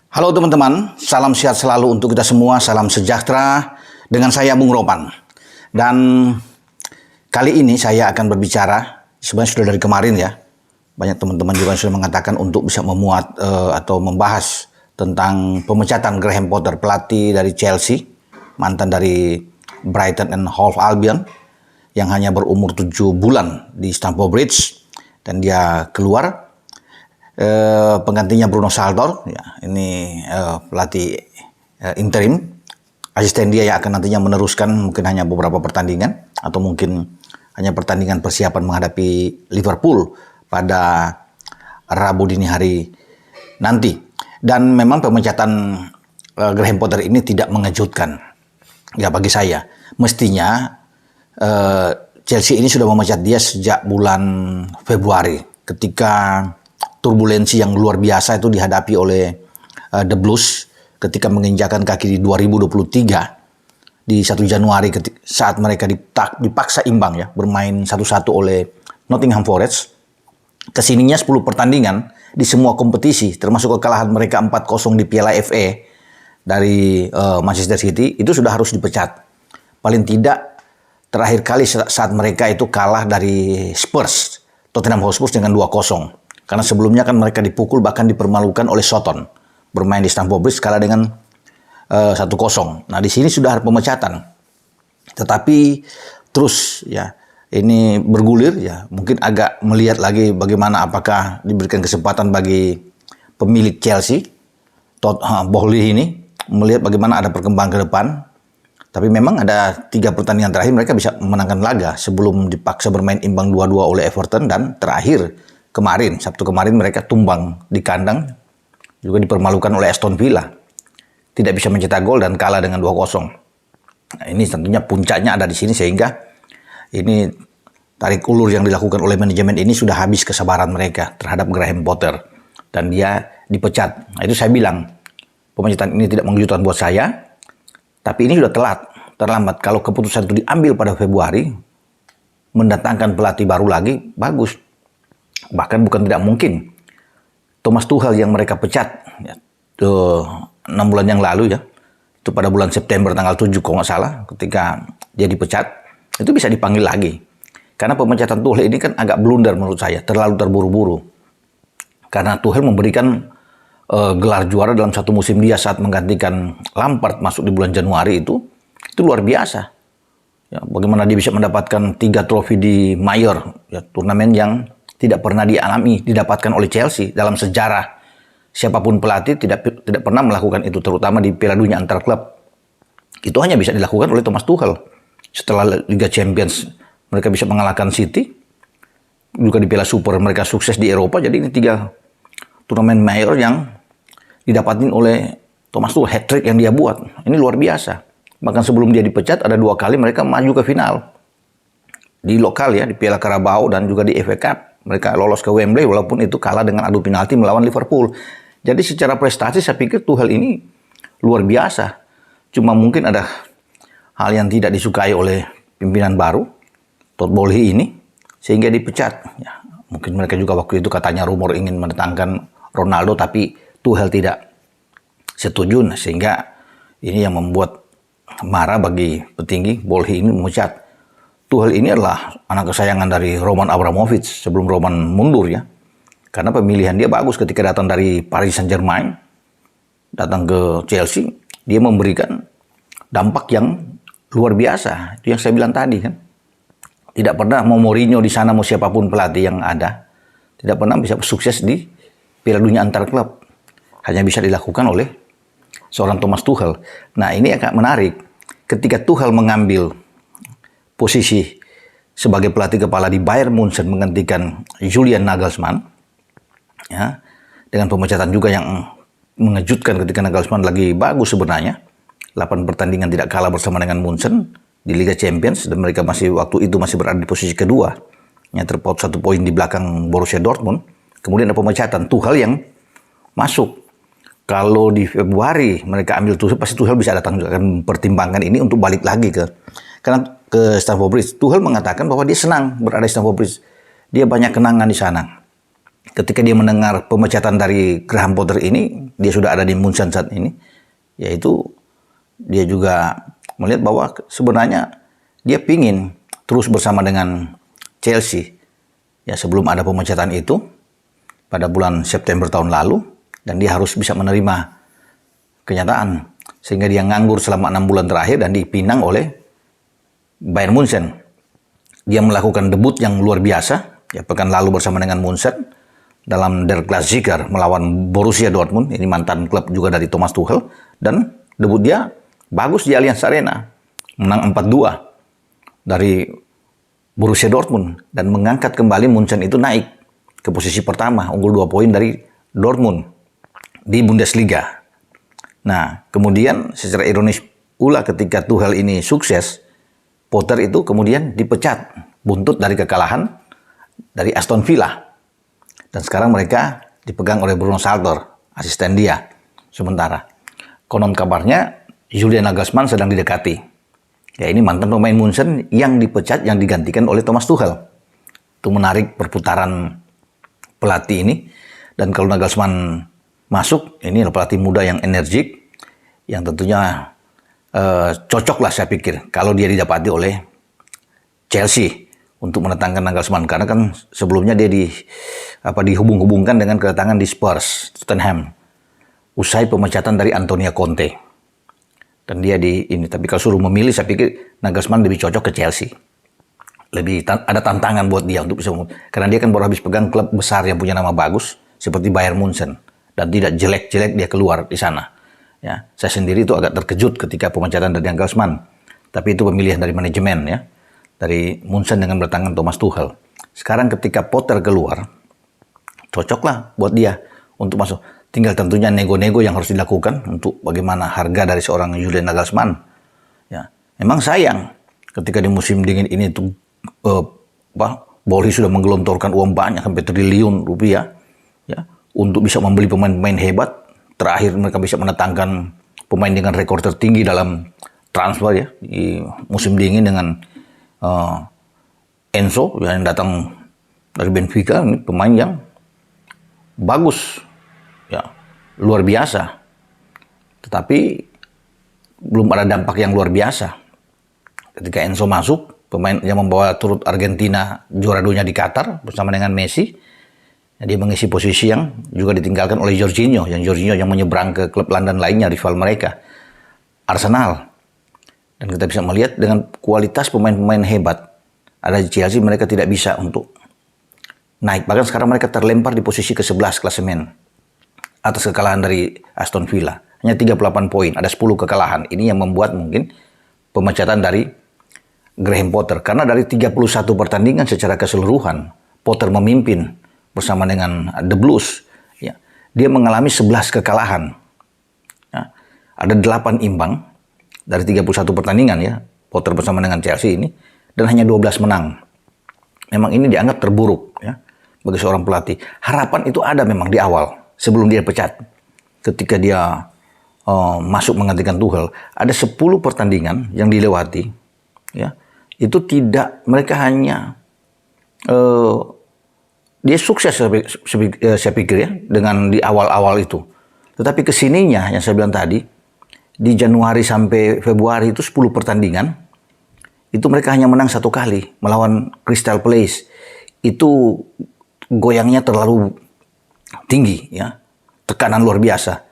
Halo teman-teman, salam sehat selalu untuk kita semua, salam sejahtera dengan saya Bung Ropan. Dan kali ini saya akan berbicara, sebenarnya sudah dari kemarin ya, banyak teman-teman juga sudah mengatakan untuk bisa memuat atau membahas tentang pemecatan Graham Potter, pelatih dari Chelsea, mantan dari Brighton and Hove Albion, yang hanya berumur 7 bulan di Stamford Bridge, dan dia keluar. Penggantinya Bruno Saltor, ya, ini pelatih interim, asisten dia yang akan nantinya meneruskan mungkin hanya beberapa pertandingan atau mungkin hanya pertandingan persiapan menghadapi Liverpool pada Rabu dini hari nanti. Dan memang pemecatan Graham Potter ini tidak mengejutkan ya bagi saya. Mestinya Chelsea ini sudah memecat dia sejak bulan Februari ketika turbulensi yang luar biasa itu dihadapi oleh The Blues ketika menginjakan kaki di 2023 di 1 Januari saat mereka dipaksa imbang ya, bermain 1-1 oleh Nottingham Forest. Kesininya 10 pertandingan di semua kompetisi termasuk kekalahan mereka 4-0 di Piala FA dari Manchester City itu sudah harus dipecat. Paling tidak terakhir kali saat mereka itu kalah dari Spurs, Tottenham Hotspur dengan 2-0. Karena sebelumnya kan mereka dipukul bahkan dipermalukan oleh Soton. Bermain di Stamford Bridge kalah dengan 1-0. Nah di sini sudah ada pemecatan. Tetapi terus ya ini bergulir ya. Mungkin agak melihat lagi bagaimana apakah diberikan kesempatan bagi pemilik Chelsea, Todd Boehly ini. Melihat bagaimana ada perkembangan ke depan. Tapi memang ada 3 pertandingan terakhir mereka bisa memenangkan laga sebelum dipaksa bermain imbang 2-2 oleh Everton. Dan terakhir kemarin, Sabtu kemarin mereka tumbang di kandang, juga dipermalukan oleh Aston Villa. Tidak bisa mencetak gol dan kalah dengan 2-0. Nah, ini tentunya puncaknya ada di sini sehingga ini tarik ulur yang dilakukan oleh manajemen ini sudah habis kesabaran mereka terhadap Graham Potter. Dan dia dipecat. Nah, itu saya bilang, pemecatan ini tidak mengejutkan buat saya, tapi ini sudah terlambat. Kalau keputusan itu diambil pada Februari, mendatangkan pelatih baru lagi, bagus. Bahkan bukan tidak mungkin Thomas Tuchel yang mereka pecat ya, 6 bulan yang lalu ya, itu pada bulan September tanggal 7 kalau nggak salah, ketika dia dipecat itu bisa dipanggil lagi. Karena pemecatan Tuchel ini kan agak blunder menurut saya, terlalu terburu-buru. Karena Tuchel memberikan gelar juara dalam satu musim dia saat menggantikan Lampard masuk di bulan Januari itu luar biasa. Ya, bagaimana dia bisa mendapatkan 3 trofi di Mayor, ya, turnamen yang tidak pernah didapatkan oleh Chelsea dalam sejarah. Siapapun pelatih tidak pernah melakukan itu, terutama di Piala Dunia antar klub. Itu hanya bisa dilakukan oleh Thomas Tuchel. Setelah Liga Champions mereka bisa mengalahkan City, juga di Piala Super mereka sukses di Eropa. Jadi ini 3 turnamen mayor yang didapatin oleh Thomas Tuchel, hat-trick yang dia buat. Ini luar biasa. Bahkan sebelum dia dipecat ada 2 kali mereka maju ke final. Di lokal ya, di Piala Carabao dan juga di FA Cup. Mereka lolos ke Wembley walaupun itu kalah dengan adu penalti melawan Liverpool. Jadi secara prestasi saya pikir Tuchel ini luar biasa. Cuma mungkin ada hal yang tidak disukai oleh pimpinan baru, Todd Boehly ini, sehingga dipecat. Ya, mungkin mereka juga waktu itu katanya rumor ingin mendatangkan Ronaldo, tapi Tuchel tidak setuju. Sehingga ini yang membuat marah bagi petinggi. Boehly ini memecat. Tuchel ini adalah anak kesayangan dari Roman Abramovich sebelum Roman mundur ya. Karena pemilihan dia bagus ketika datang dari Paris Saint-Germain, datang ke Chelsea, dia memberikan dampak yang luar biasa. Itu yang saya bilang tadi kan. Tidak pernah mau Mourinho di sana, mau siapapun pelatih yang ada, tidak pernah bisa sukses di Piala Dunia antar klub. Hanya bisa dilakukan oleh seorang Thomas Tuchel. Nah, ini agak menarik. Ketika Tuchel mengambil posisi sebagai pelatih kepala di Bayern Munchen menggantikan Julian Nagelsmann, ya, dengan pemecatan juga yang mengejutkan ketika Nagelsmann lagi bagus sebenarnya, 8 pertandingan tidak kalah bersama dengan Munchen di Liga Champions dan mereka waktu itu masih berada di posisi kedua, yang terpaut 1 poin di belakang Borussia Dortmund. Kemudian ada pemecatan Tuchel yang masuk. Kalau di Februari mereka ambil Tuchel, pasti Tuchel bisa datang juga akan mempertimbangkan ini untuk balik lagi ke Stamford Bridge. Tuchel mengatakan bahwa dia senang berada di Stamford Bridge. Dia banyak kenangan di sana. Ketika dia mendengar pemecatan dari Graham Potter ini, dia sudah ada di Munchen saat ini, yaitu dia juga melihat bahwa sebenarnya dia pingin terus bersama dengan Chelsea. Ya, sebelum ada pemecatan itu pada bulan September tahun lalu, dan dia harus bisa menerima kenyataan sehingga dia nganggur selama 6 bulan terakhir dan dipinang oleh Bayern Munchen. Dia melakukan debut yang luar biasa ya pekan lalu bersama dengan Munchen dalam Der Klassiker melawan Borussia Dortmund. Ini mantan klub juga dari Thomas Tuchel, dan debut dia bagus di Allianz Arena, menang 4-2 dari Borussia Dortmund dan mengangkat kembali Munchen itu naik ke posisi pertama, unggul 2 poin dari Dortmund di Bundesliga. Nah, kemudian secara ironis pula ketika Tuchel ini sukses, Potter itu kemudian dipecat buntut dari kekalahan dari Aston Villa. Dan sekarang mereka dipegang oleh Bruno Saltor, asisten dia sementara. Konon kabarnya Julian Nagelsmann sedang didekati. Ya, ini mantan pemain Munchen yang dipecat, yang digantikan oleh Thomas Tuchel. Itu menarik perputaran pelatih ini. Dan kalau Nagelsmann masuk, ini adalah pelatih muda yang energik, yang tentunya cocok lah saya pikir kalau dia didapati oleh Chelsea untuk mendatangkan Nagelsmann, karena kan sebelumnya dia dihubung-hubungkan dengan kedatangan di Spurs, Tottenham, usai pemecatan dari Antonio Conte. Dan dia tapi kalau suruh memilih, saya pikir Nagelsmann lebih cocok ke Chelsea. Lebih ada tantangan buat dia untuk bisa, karena dia kan baru habis pegang klub besar yang punya nama bagus seperti Bayern Munchen, dan tidak jelek-jelek dia keluar di sana. Ya, saya sendiri itu agak terkejut ketika pemecatan dari Nagelsmann. Tapi itu pemilihan dari manajemen ya, dari Munchen dengan bertangan Thomas Tuchel. Sekarang ketika Potter keluar, cocoklah buat dia untuk masuk. Tinggal tentunya nego-nego yang harus dilakukan untuk bagaimana harga dari seorang Julian Nagelsmann. Ya, memang sayang ketika di musim dingin ini tuh Boehly sudah menggelontorkan uang banyak sampai triliun rupiah ya untuk bisa membeli pemain-pemain hebat. Terakhir mereka bisa mendatangkan pemain dengan rekor tertinggi dalam transfer ya di musim dingin dengan Enzo yang datang dari Benfica. Ini pemain yang bagus ya, luar biasa, tetapi belum ada dampak yang luar biasa. Ketika Enzo masuk, pemain yang membawa turut Argentina juara dunia di Qatar bersama dengan Messi, dia mengisi posisi yang juga ditinggalkan oleh Jorginho yang menyeberang ke klub London lainnya, rival mereka, Arsenal. Dan kita bisa melihat dengan kualitas pemain-pemain hebat ada di Chelsea, mereka tidak bisa untuk naik. Bahkan sekarang mereka terlempar di posisi ke-11 klasemen atas kekalahan dari Aston Villa. Hanya 38 poin, ada 10 kekalahan. Ini yang membuat mungkin pemecatan dari Graham Potter. Karena dari 31 pertandingan secara keseluruhan, Potter memimpin bersama dengan The Blues. Ya, dia mengalami 11 kekalahan. Ya, ada 8 imbang dari 31 pertandingan ya, Potter bersama dengan Chelsea ini, dan hanya 12 menang. Memang ini dianggap terburuk ya bagi seorang pelatih. Harapan itu ada memang di awal sebelum dia pecat. Ketika dia masuk menggantikan Tuchel, ada 10 pertandingan yang dilewati ya. Itu tidak, mereka hanya dia sukses saya pikir ya dengan di awal-awal itu. Tetapi kesininya yang saya bilang tadi, di Januari sampai Februari itu 10 pertandingan, itu mereka hanya menang 1 kali melawan Crystal Palace. Itu goyangnya terlalu tinggi ya, tekanan luar biasa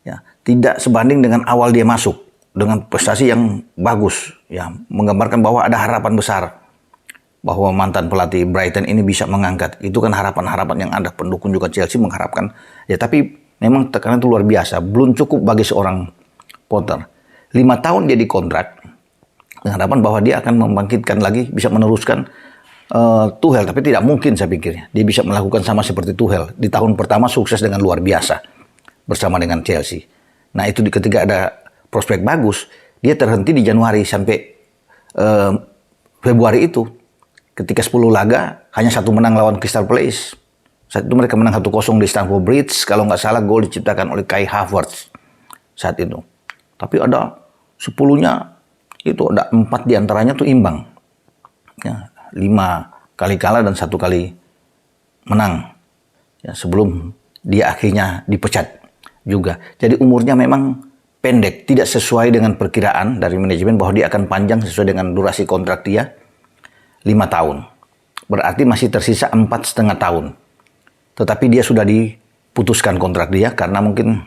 ya, tidak sebanding dengan awal dia masuk dengan prestasi yang bagus ya, menggambarkan bahwa ada harapan besar bahwa mantan pelatih Brighton ini bisa mengangkat. Itu kan harapan-harapan yang ada, pendukung juga Chelsea mengharapkan ya, tapi memang tekanan itu luar biasa, belum cukup bagi seorang Potter. 5 tahun dia dikontrak dengan harapan bahwa dia akan membangkitkan lagi, bisa meneruskan Tuchel, tapi tidak mungkin saya pikir dia bisa melakukan sama seperti Tuchel. Di tahun pertama sukses dengan luar biasa bersama dengan Chelsea. Nah itu ketika ada prospek bagus, dia terhenti di Januari sampai Februari itu. Ketika 10 laga, hanya 1 menang lawan Crystal Palace. Saat itu mereka menang 1-0 di Stamford Bridge. Kalau nggak salah gol diciptakan oleh Kai Havertz saat itu. Tapi ada 10-nya, itu ada 4 diantaranya tuh imbang. Ya, 5 kali kalah dan 1 kali menang. Ya, sebelum dia akhirnya dipecat. juga. Jadi umurnya memang pendek, tidak sesuai dengan perkiraan dari manajemen bahwa dia akan panjang sesuai dengan durasi kontrak dia 5 tahun. Berarti masih tersisa 4,5 tahun. Tetapi dia sudah diputuskan kontrak dia karena mungkin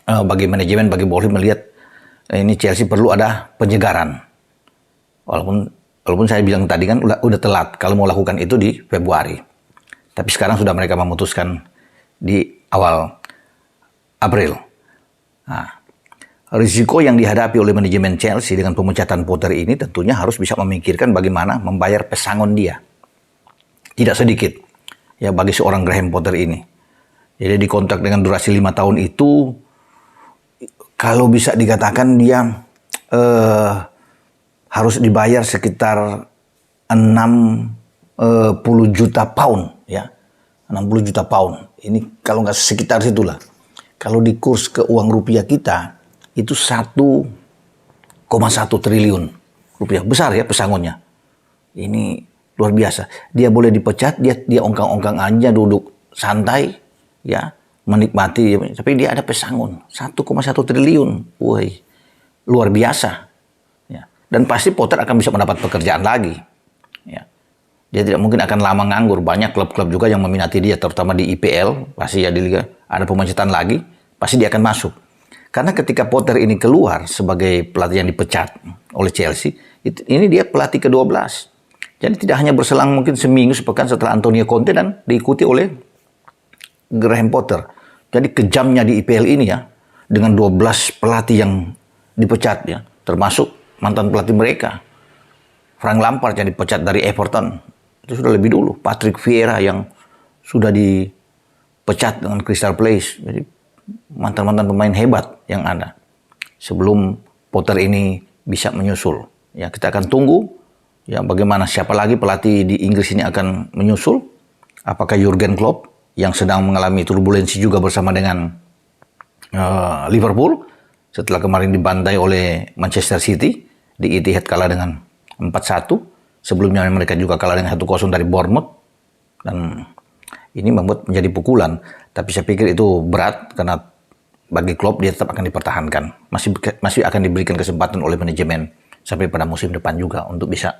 bagi manajemen, bagi Bowley melihat ini Chelsea perlu ada penyegaran. Walaupun saya bilang tadi kan udah telat kalau mau lakukan itu di Februari. Tapi sekarang sudah mereka memutuskan di awal April. Nah, risiko yang dihadapi oleh manajemen Chelsea dengan pemecatan Potter ini tentunya harus bisa memikirkan bagaimana membayar pesangon dia. Tidak sedikit ya bagi seorang Graham Potter ini. Jadi dikontrak dengan durasi 5 tahun itu kalau bisa dikatakan dia harus dibayar sekitar 60 juta pound ya. 60 juta pound. Ini kalau nggak sekitar situlah. Kalau di kurs ke uang rupiah kita itu 1,1 triliun rupiah. Besar ya pesangonnya. Ini luar biasa. Dia boleh dipecat, dia ongkang-ongkang aja duduk santai ya, menikmati, tapi dia ada pesangon 1,1 triliun. Woi, luar biasa. Ya. Dan pasti Potter akan bisa mendapat pekerjaan lagi. Ya. Dia tidak mungkin akan lama nganggur. Banyak klub-klub juga yang meminati dia, terutama di IPL, pasti ya di liga ada pemecatan lagi, pasti dia akan masuk. Karena ketika Potter ini keluar sebagai pelatih yang dipecat oleh Chelsea, ini dia pelatih ke-12. Jadi tidak hanya berselang mungkin seminggu, sepekan setelah Antonio Conte dan diikuti oleh Graham Potter. Jadi kejamnya di IPL ini ya, dengan 12 pelatih yang dipecat ya, termasuk mantan pelatih mereka. Frank Lampard yang dipecat dari Everton, itu sudah lebih dulu. Patrick Vieira yang sudah dipecat dengan Crystal Palace. Jadi mantan-mantan pemain hebat yang ada. Sebelum Potter ini bisa menyusul. Ya, kita akan tunggu ya bagaimana siapa lagi pelatih di Inggris ini akan menyusul. Apakah Jurgen Klopp yang sedang mengalami turbulensi juga bersama dengan Liverpool setelah kemarin dibantai oleh Manchester City di Etihad kalah dengan 4-1. Sebelumnya mereka juga kalah dengan 1-0 dari Bournemouth. Dan ini membuat menjadi pukulan. Tapi saya pikir itu berat karena bagi Klopp dia tetap akan dipertahankan. Masih akan diberikan kesempatan oleh manajemen sampai pada musim depan juga untuk bisa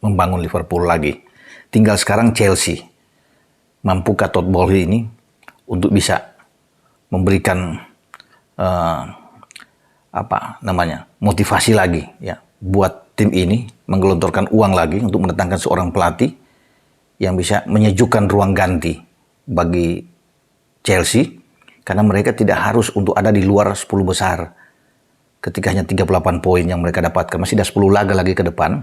membangun Liverpool lagi. Tinggal sekarang Chelsea. Mampukah Todd Bowley ini untuk bisa memberikan motivasi lagi ya buat tim ini, menggelontorkan uang lagi untuk mendatangkan seorang pelatih yang bisa menyejukkan ruang ganti bagi Chelsea, karena mereka tidak harus untuk ada di luar 10 besar ketika hanya 38 poin yang mereka dapatkan. Masih ada 10 laga lagi ke depan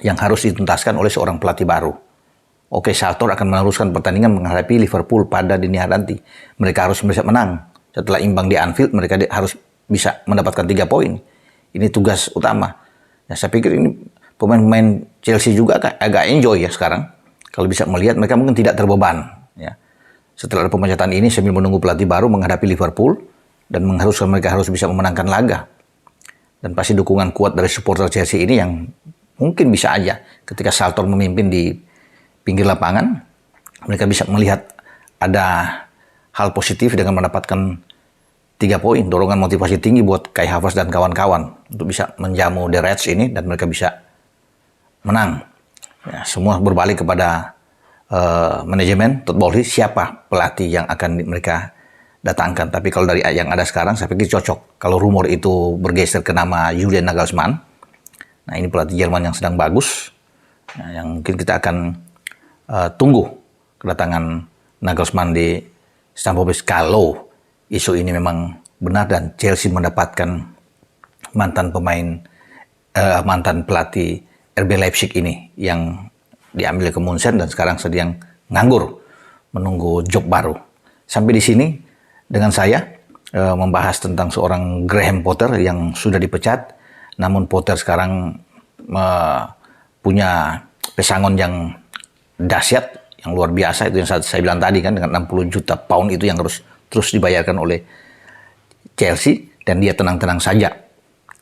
yang harus dituntaskan oleh seorang pelatih baru. Oke, Saltor akan meneruskan pertandingan menghadapi Liverpool pada dini hari nanti. Mereka harus bisa menang. Setelah imbang di Anfield, mereka harus bisa mendapatkan 3 poin. Ini tugas utama. Ya, saya pikir ini pemain-pemain Chelsea juga agak enjoy ya sekarang. Kalau bisa melihat mereka mungkin tidak terbeban. Ya. Setelah ada pemecatan ini sambil menunggu pelatih baru menghadapi Liverpool dan mengharuskan mereka harus bisa memenangkan laga. Dan pasti dukungan kuat dari supporter Chelsea ini yang mungkin bisa aja ketika Saltor memimpin di pinggir lapangan, mereka bisa melihat ada hal positif dengan mendapatkan 3 poin, dorongan motivasi tinggi buat Kai Havertz dan kawan-kawan untuk bisa menjamu The Reds ini dan mereka bisa menang. Ya, semua berbalik kepada manajemen Todd Bowley, siapa pelatih yang akan mereka datangkan. Tapi kalau dari yang ada sekarang, saya pikir cocok. Kalau rumor itu bergeser ke nama Julian Nagelsmann, nah ini pelatih Jerman yang sedang bagus, yang mungkin kita akan tunggu kedatangan Nagelsmann di Stamford Bridge kalau isu ini memang benar dan Chelsea mendapatkan mantan pelatih RB Leipzig ini yang diambil ke Munchen dan sekarang sedang nganggur menunggu job baru. Sampai di sini dengan saya membahas tentang seorang Graham Potter yang sudah dipecat, namun Potter sekarang punya pesangon yang dahsyat, yang luar biasa, itu yang saya bilang tadi kan, dengan 60 juta pound itu yang harus terus dibayarkan oleh Chelsea, dan dia tenang-tenang saja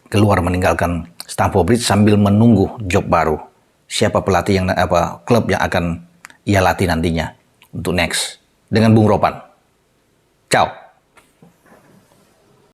keluar meninggalkan Stamford Bridge sambil menunggu job baru. Siapa pelatih klub yang akan ia latih nantinya untuk next dengan Bung Ropan. Ciao.